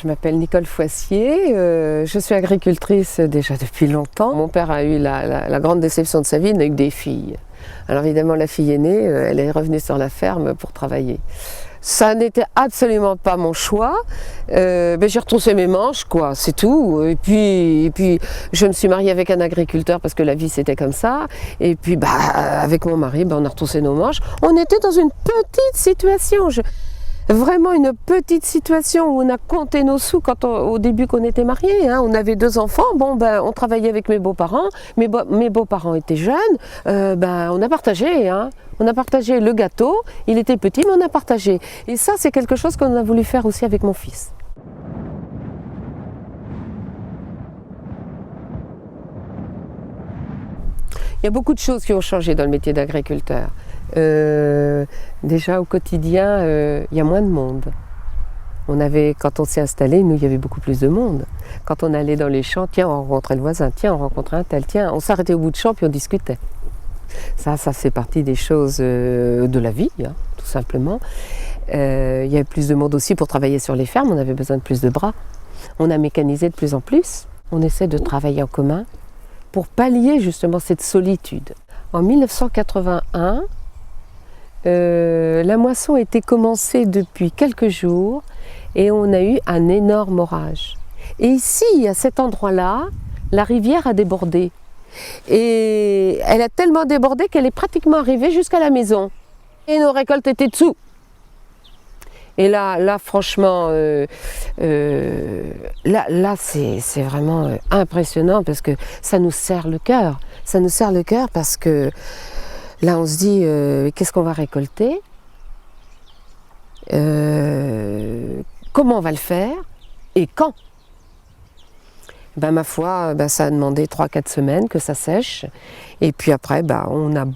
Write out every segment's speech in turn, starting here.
Je m'appelle Nicole Foissier, je suis agricultrice déjà depuis longtemps. Mon père a eu la grande déception de sa vie, il n'a eu que des filles. Alors évidemment la fille aînée, elle est revenue sur la ferme pour travailler. Ça n'était absolument pas mon choix, j'ai retroussé mes manches, quoi, c'est tout. Et puis je me suis mariée avec un agriculteur parce que la vie c'était comme ça. Et puis avec mon mari, on a retroussé nos manches. On était dans une petite situation. Vraiment une petite situation où on a compté nos sous au début qu'on était mariés. Hein. On avait 2 enfants, on travaillait avec mes beaux-parents. Mes beaux-parents étaient jeunes, on a partagé. Hein. On a partagé le gâteau, il était petit mais on a partagé. Et ça c'est quelque chose qu'on a voulu faire aussi avec mon fils. Il y a beaucoup de choses qui ont changé dans le métier d'agriculteur. Déjà au quotidien, il y a moins de monde. Quand on s'est installé, nous, il y avait beaucoup plus de monde. Quand on allait dans les champs, tiens, on rencontrait le voisin, tiens, on rencontrait un tel, tiens, on s'arrêtait au bout de champ puis on discutait. Ça fait partie des choses de la vie, hein, tout simplement. Il y avait plus de monde aussi pour travailler sur les fermes, on avait besoin de plus de bras. On a mécanisé de plus en plus. On essaie de travailler en commun pour pallier justement cette solitude. En 1981, la moisson était commencée depuis quelques jours et on a eu un énorme orage. Et ici, à cet endroit-là, la rivière a débordé. Et elle a tellement débordé qu'elle est pratiquement arrivée jusqu'à la maison. Et nos récoltes étaient dessous. Et là franchement, c'est vraiment impressionnant parce que ça nous serre le cœur. Ça nous serre le cœur parce que là on se dit, qu'est-ce qu'on va récolter? Comment on va le faire? Et quand? Ma foi, ça a demandé 3-4 semaines que ça sèche. Et puis après, on a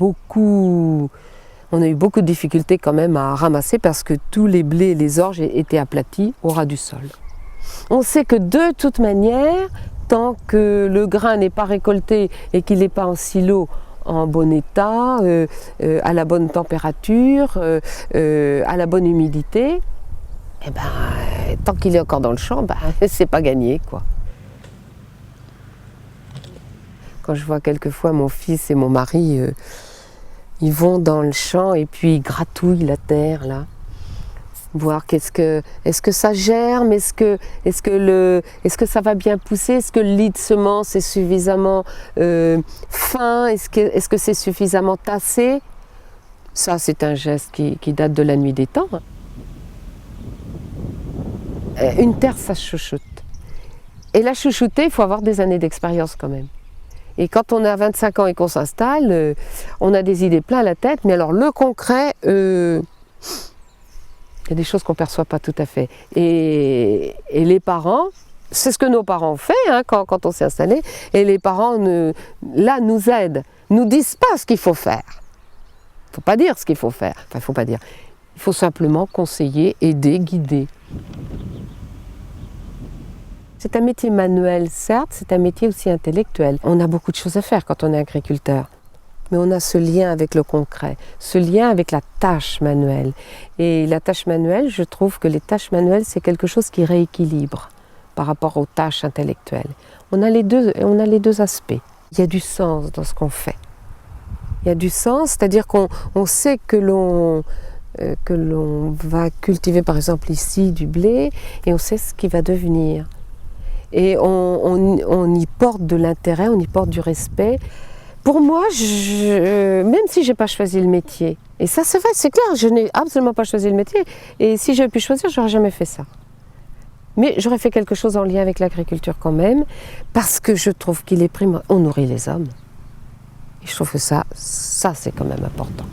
eu beaucoup de difficultés quand même à ramasser parce que tous les blés et les orges étaient aplatis au ras du sol. On sait que de toute manière, tant que le grain n'est pas récolté et qu'il n'est pas en silo en bon état, à la bonne température, à la bonne humidité, tant qu'il est encore dans le champ, c'est pas gagné, quoi. Quand je vois quelquefois mon fils et mon mari, ils vont dans le champ et puis ils gratouillent la terre là, voir est-ce que ça germe, est-ce que ça va bien pousser, est-ce que le lit de semence est suffisamment fin, est-ce que c'est suffisamment tassé. Ça c'est un geste qui date de la nuit des temps. Une terre ça chouchoute. Et la chouchouter, il faut avoir des années d'expérience quand même. Et quand on a 25 ans et qu'on s'installe, on a des idées plein la tête, mais alors le concret, il y a des choses qu'on ne perçoit pas tout à fait. Et les parents, c'est ce que nos parents ont fait hein, quand on s'est installé, et les parents nous aident, nous disent pas ce qu'il faut faire. Il ne faut pas dire ce qu'il faut faire, enfin il ne faut pas dire. Il faut simplement conseiller, aider, guider. C'est un métier manuel, certes, c'est un métier aussi intellectuel. On a beaucoup de choses à faire quand on est agriculteur. Mais on a ce lien avec le concret, ce lien avec la tâche manuelle. Et la tâche manuelle, je trouve que les tâches manuelles, c'est quelque chose qui rééquilibre par rapport aux tâches intellectuelles. On a les deux aspects. Il y a du sens dans ce qu'on fait. Il y a du sens, c'est-à-dire qu'on sait que l'on va cultiver par exemple ici du blé et on sait ce qui va devenir. Et on y porte de l'intérêt, on y porte du respect. Pour moi, même si je n'ai pas choisi le métier, et ça c'est vrai, c'est clair, je n'ai absolument pas choisi le métier, et si j'avais pu choisir, je n'aurais jamais fait ça. Mais j'aurais fait quelque chose en lien avec l'agriculture quand même, parce que je trouve qu'il est primordial. On nourrit les hommes. Et je trouve que ça c'est quand même important.